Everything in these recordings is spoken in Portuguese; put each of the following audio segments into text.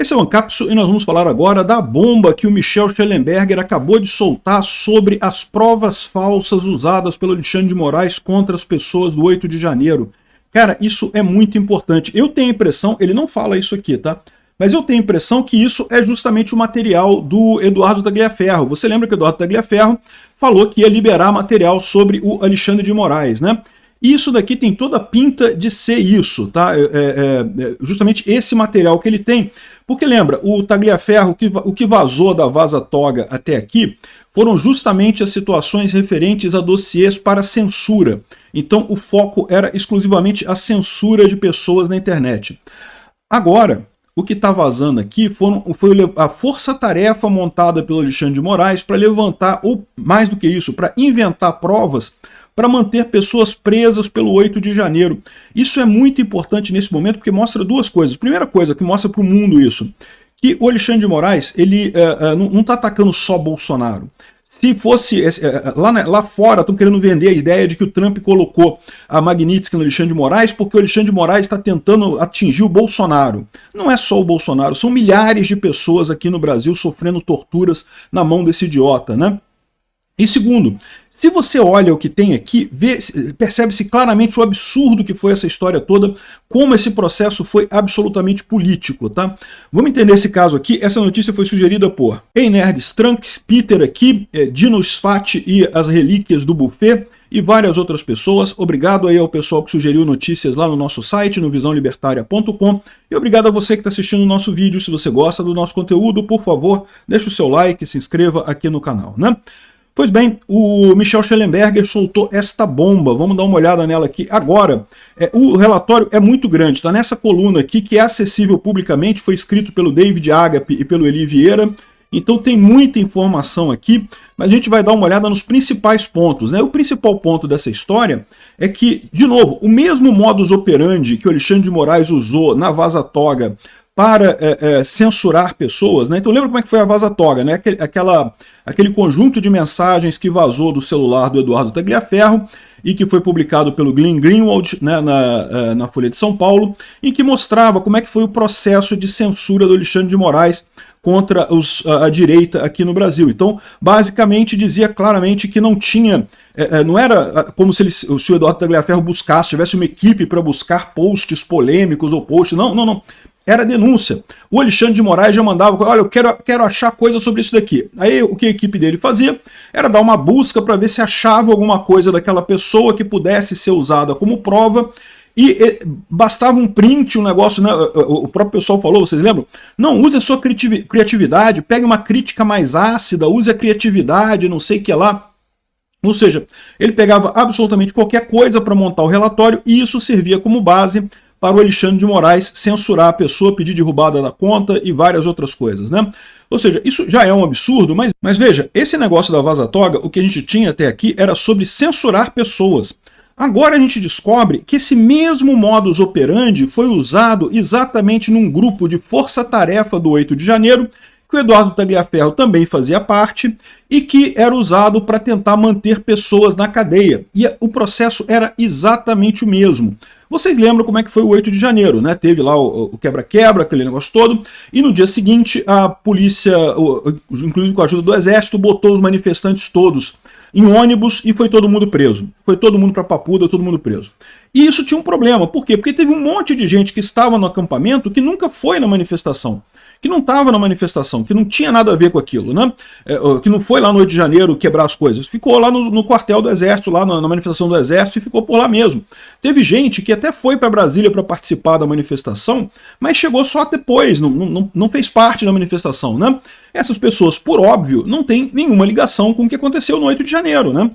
Esse é o Ancapsu e nós vamos falar agora da bomba que o Michel Schellenberger acabou de soltar sobre as provas falsas usadas pelo Alexandre de Moraes contra as pessoas do 8 de janeiro. Cara, isso é muito importante. Eu tenho a impressão, ele não fala isso aqui, tá? Mas eu tenho a impressão que isso é justamente o material do Eduardo Tagliaferro. Você lembra que o Eduardo Tagliaferro falou que ia liberar material sobre o Alexandre de Moraes, né? E isso daqui tem toda a pinta de ser isso, tá? Justamente esse material que ele tem. Porque lembra, o Tagliaferro, o que vazou da Vaza Toga até aqui, foram justamente as situações referentes a dossiês para censura. Então o foco era exclusivamente a censura de pessoas na internet. Agora, o que está vazando aqui foi a força-tarefa montada pelo Alexandre de Moraes para levantar, ou mais do que isso, para inventar provas para manter pessoas presas pelo 8 de janeiro. Isso é muito importante nesse momento porque mostra duas coisas. Primeira coisa que mostra para o mundo isso, que o Alexandre de Moraes ele não está atacando só Bolsonaro. Se fosse, lá fora estão querendo vender a ideia de que o Trump colocou a Magnitsky no Alexandre de Moraes porque o Alexandre de Moraes está tentando atingir o Bolsonaro. Não é só o Bolsonaro, são milhares de pessoas aqui no Brasil sofrendo torturas na mão desse idiota, né? E segundo, se você olha o que tem aqui, percebe-se claramente o absurdo que foi essa história toda, como esse processo foi absolutamente político, tá? Vamos entender esse caso aqui. Essa notícia foi sugerida por Ei Nerds, Trunks, Peter aqui, Dino Sfat e as relíquias do buffet, e várias outras pessoas. Obrigado aí ao pessoal que sugeriu notícias lá no nosso site, no visãolibertaria.com, e obrigado a você que está assistindo o nosso vídeo. Se você gosta do nosso conteúdo, por favor, deixe o seu like e se inscreva aqui no canal, né? Pois bem, o Michel Schellenberger soltou esta bomba, vamos dar uma olhada nela aqui agora. O relatório é muito grande, está nessa coluna aqui que é acessível publicamente, foi escrito pelo David Agape e pelo Eli Vieira, então tem muita informação aqui, mas a gente vai dar uma olhada nos principais pontos, né? O principal ponto dessa história é que, de novo, o mesmo modus operandi que o Alexandre de Moraes usou na Vaza Toga para censurar pessoas, né? Então lembra como é que foi a Vaza Toga, né? Aquele conjunto de mensagens que vazou do celular do Eduardo Tagliaferro e que foi publicado pelo Glenn Greenwald, né, na Folha de São Paulo, em que mostrava como é que foi o processo de censura do Alexandre de Moraes contra a direita aqui no Brasil. Então, basicamente, dizia claramente que não tinha, não era como se o Eduardo Tagliaferro tivesse uma equipe para buscar posts polêmicos ou posts, não. Era denúncia. O Alexandre de Moraes já mandava, olha, eu quero achar coisa sobre isso daqui. Aí o que a equipe dele fazia era dar uma busca para ver se achava alguma coisa daquela pessoa que pudesse ser usada como prova, e bastava um print, um negócio, né? O próprio pessoal falou, vocês lembram? Não, use a sua criatividade, pegue uma crítica mais ácida, use a criatividade, não sei o que lá. Ou seja, ele pegava absolutamente qualquer coisa para montar o relatório e isso servia como base para o Alexandre de Moraes censurar a pessoa, pedir derrubada da conta e várias outras coisas, né? Ou seja, isso já é um absurdo, mas veja, esse negócio da Vaza Toga, o que a gente tinha até aqui era sobre censurar pessoas. Agora a gente descobre que esse mesmo modus operandi foi usado exatamente num grupo de força-tarefa do 8 de janeiro, que o Eduardo Tagliaferro também fazia parte, e que era usado para tentar manter pessoas na cadeia. E o processo era exatamente o mesmo. Vocês lembram como é que foi o 8 de janeiro, né? Teve lá o quebra-quebra, aquele negócio todo, e no dia seguinte a polícia, inclusive com a ajuda do exército, botou os manifestantes todos em ônibus e foi todo mundo preso. Foi todo mundo para Papuda, todo mundo preso. E isso tinha um problema. Por quê? Porque teve um monte de gente que estava no acampamento que nunca foi na manifestação, que não estava na manifestação, que não tinha nada a ver com aquilo, né? Que não foi lá no 8 de janeiro quebrar as coisas, ficou lá no quartel do Exército, lá na manifestação do Exército, e ficou por lá mesmo. Teve gente que até foi para Brasília para participar da manifestação, mas chegou só depois, não fez parte da manifestação, né? Essas pessoas, por óbvio, não têm nenhuma ligação com o que aconteceu no 8 de janeiro, né?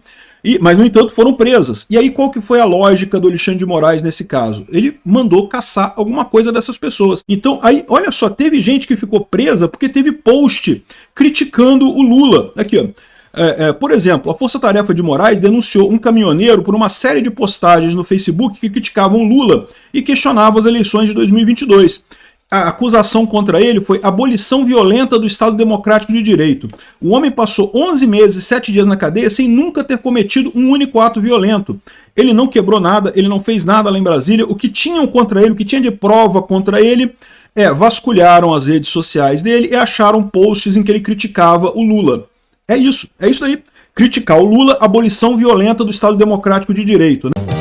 Mas, no entanto, foram presas. E aí, qual que foi a lógica do Alexandre de Moraes nesse caso? Ele mandou caçar alguma coisa dessas pessoas. Então, aí, olha só, teve gente que ficou presa porque teve post criticando o Lula. Aqui, ó. Por exemplo, a Força Tarefa de Moraes denunciou um caminhoneiro por uma série de postagens no Facebook que criticavam Lula e questionavam as eleições de 2022. A acusação contra ele foi abolição violenta do Estado Democrático de Direito. O homem passou 11 meses e 7 dias na cadeia sem nunca ter cometido um único ato violento. Ele não quebrou nada, ele não fez nada lá em Brasília. O que tinham contra ele, o que tinha de prova contra ele, vasculharam as redes sociais dele e acharam posts em que ele criticava o Lula. É isso aí. Criticar o Lula, abolição violenta do Estado Democrático de Direito, né?